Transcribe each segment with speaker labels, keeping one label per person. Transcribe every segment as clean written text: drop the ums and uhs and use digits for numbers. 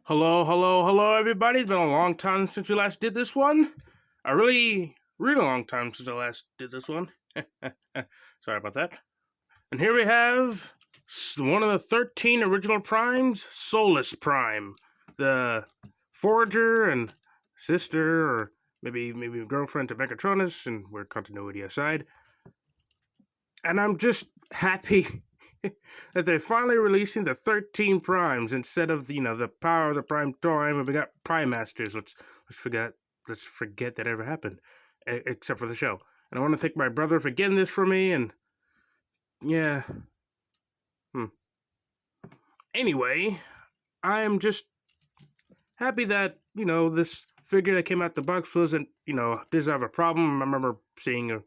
Speaker 1: Hello, hello, hello, everybody. It's been a long time since we last did this one. A really long time since I last did this one. Sorry about that. And here we have one of the 13 original primes, Solus Prime. The forager and sister, or maybe girlfriend to Megatronus, and weird continuity aside. And I'm just happy that they're finally releasing the 13 primes instead of the power of the prime time, and we got prime masters. Let's forget that ever happened, except for the show. And I want to thank my brother for getting this for me. And yeah, Anyway, I am just happy that this figure that came out the box wasn't doesn't have a problem. I remember seeing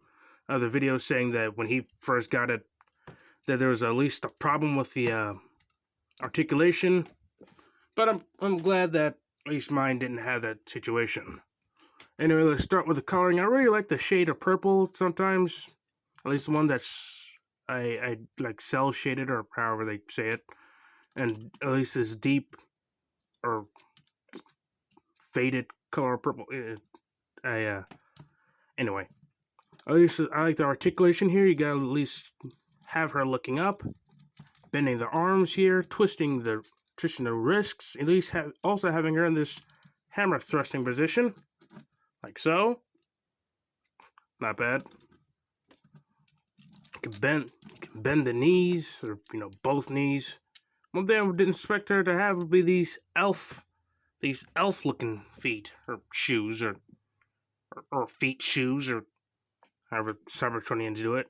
Speaker 1: other videos saying that when he first got it, that there was at least a problem with the articulation, but I'm glad that at least mine didn't have that situation. Anyway, let's start with the coloring. I really like the shade of purple sometimes, at least the one that's I like cell shaded, or however they say it, and at least this deep or faded color of purple. Anyway, at least I like the articulation here. You gotta at least have her looking up, bending the arms here, twisting the wrists, at least also having her in this hammer thrusting position, like so. Not bad. You can bend the knees, or both knees. One thing I didn't expect her to have would be these elf looking feet, or shoes, or feet shoes, or however Cybertronians do it.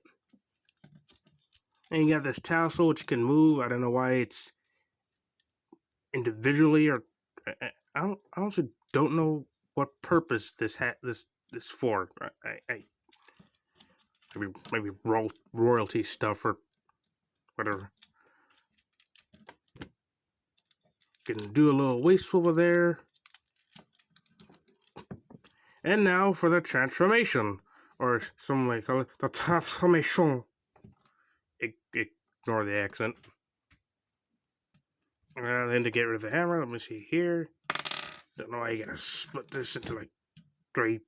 Speaker 1: And you got this tassel which can move. I don't know why it's individually, or I honestly don't know what purpose this for. Maybe royalty stuff or whatever. Can do a little waist swivel there. And now for the transformation, or some may call it the transformation. Ignore the accent. Then to get rid of the hammer, let me see here. Don't know why you gotta split this into like 3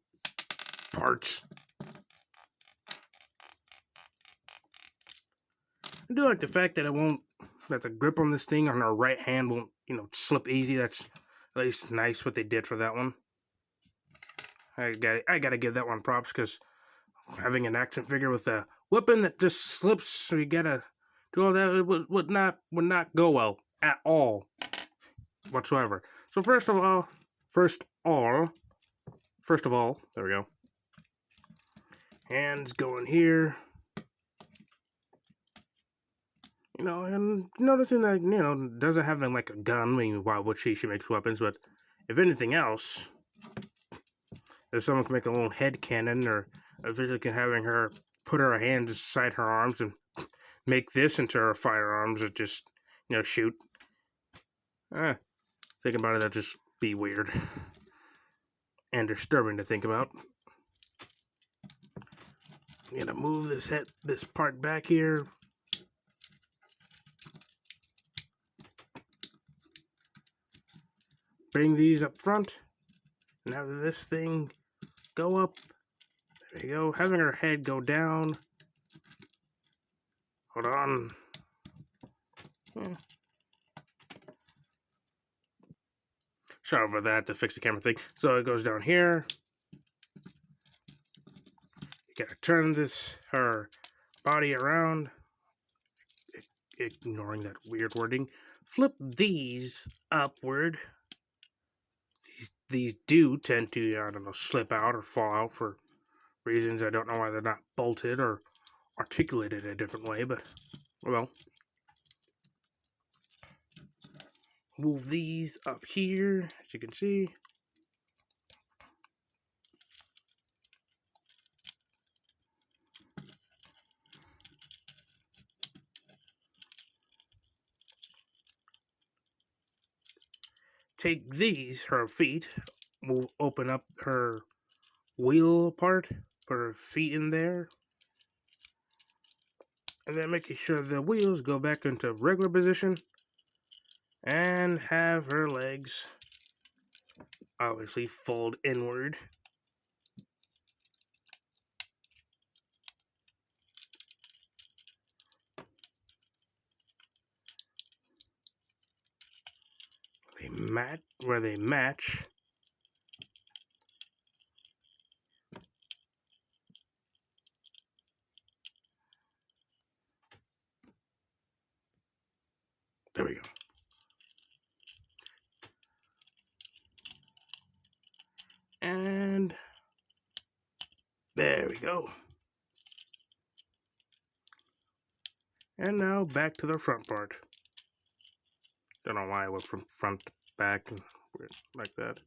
Speaker 1: parts. I do like the fact that that the grip on this thing on our right hand won't, slip easy. That's at least nice what they did for that one. I gotta give that one props, because having an action figure with a weapon that just slips, so you gotta do all that, it would not go well at all whatsoever. So first of all, there we go. Hands going here. And noticing that, doesn't have like a gun. I mean, why would she? She makes weapons, but if anything else, if someone can make a little head cannon, or eventually can having her put her hands inside her arms and make this into her firearms, or just, shoot. Thinking about it, that'd just be weird and disturbing to think about. I'm gonna move this part back here. Bring these up front, and have this thing go up. There you go. Having her head go down. Hold on. Sorry about that, to fix the camera thing. So it goes down here. You gotta turn her body around. Ignoring that weird wording. Flip these upward. These do tend to, I don't know, slip out or fall out for reasons I don't know why they're not bolted or articulated a different way, but, well. Move these up here, as you can see. Take these, her feet, we'll open up her wheel part, put her feet in there, and then making sure the wheels go back into regular position, and have her legs obviously fold inward. Where they match. There we go. And there we go. And now back to the front part. Don't know why I went from front to back and like that.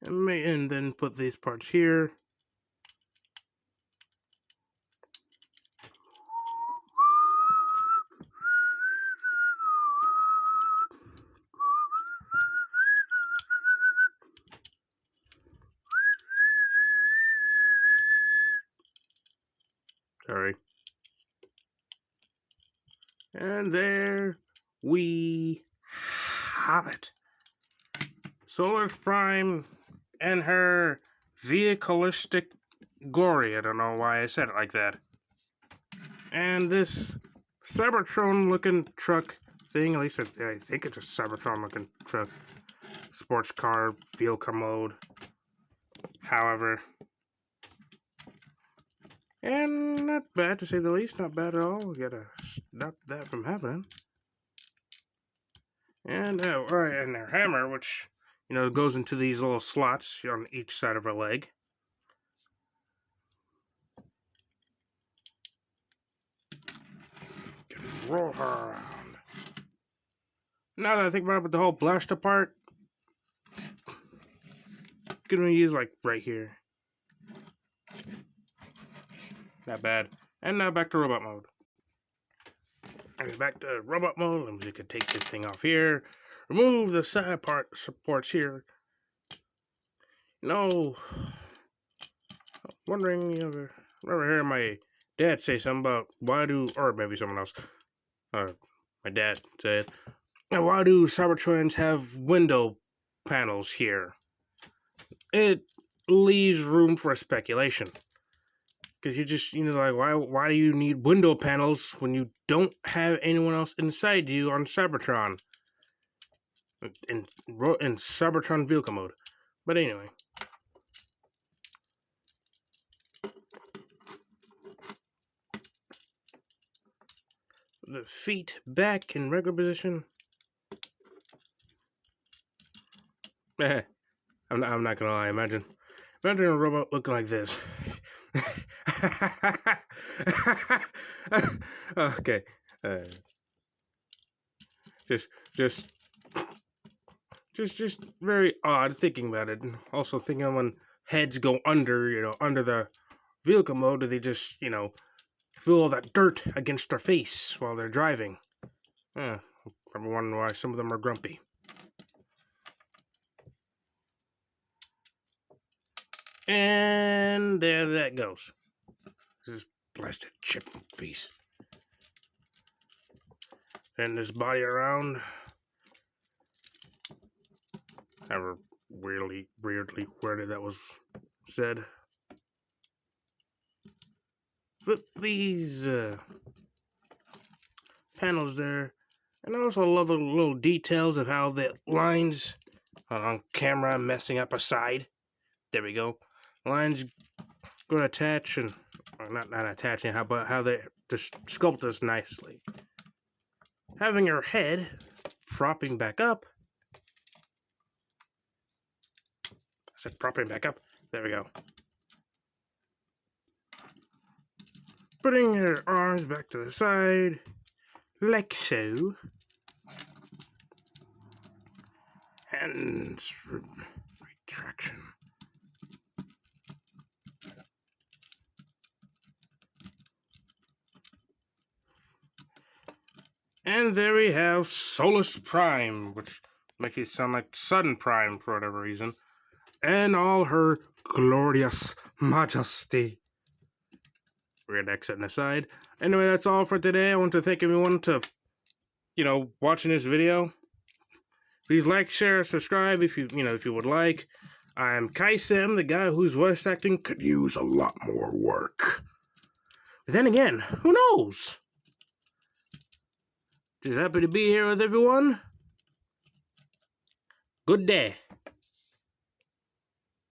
Speaker 1: And then put these parts here. Sorry. And there we have it. Solus Prime and her vehiculistic glory. I don't know why I said it like that. And this Cybertron looking truck thing, at least I think it's a Cybertron looking truck. Sports car, vehicle mode. However. And not bad to say the least, not bad at all. We gotta stop that from happening. And alright, and her hammer, which goes into these little slots on each side of her leg. Can roll her around. Now that I think about it, with the whole blaster part, gonna use like right here. Not bad. And now back to robot mode. And back to robot mode, and we can take this thing off here. Remove the side part supports here. I'm wondering, remember hearing my dad say something about or maybe someone else, my dad said, why do Cybertrons have window panels here? It leaves room for speculation. Because you just, like, why do you need window panels when you don't have anyone else inside you on Cybertron? In Cybertron vehicle mode. But anyway. The feet back in regular position. I'm not gonna lie, imagine a robot looking like this. Okay. Just very odd thinking about it. And also thinking when heads go under, under the vehicle mode, do they just, feel all that dirt against their face while they're driving? Probably wondering why some of them are grumpy. And there that goes. This is plastic chip piece. And this body around. However weirdly worded that was said. Put these panels there. And I also love the little details of how the lines on camera messing up a side. There we go. Lines going to attach and not attaching, but how they just sculpt this nicely. Having her head propping back up. I said propping back up. There we go. Putting her arms back to the side, like so. And retraction. And there we have Solus Prime, which makes it sound like Sudden Prime for whatever reason. And all her glorious majesty. We're gonna exit aside. Anyway, that's all for today. I want to thank everyone to, watching this video. Please like, share, subscribe if you would like. I'm Kai-Sim, the guy whose voice acting could use a lot more work. But then again, who knows? Just happy to be here with everyone. Good day.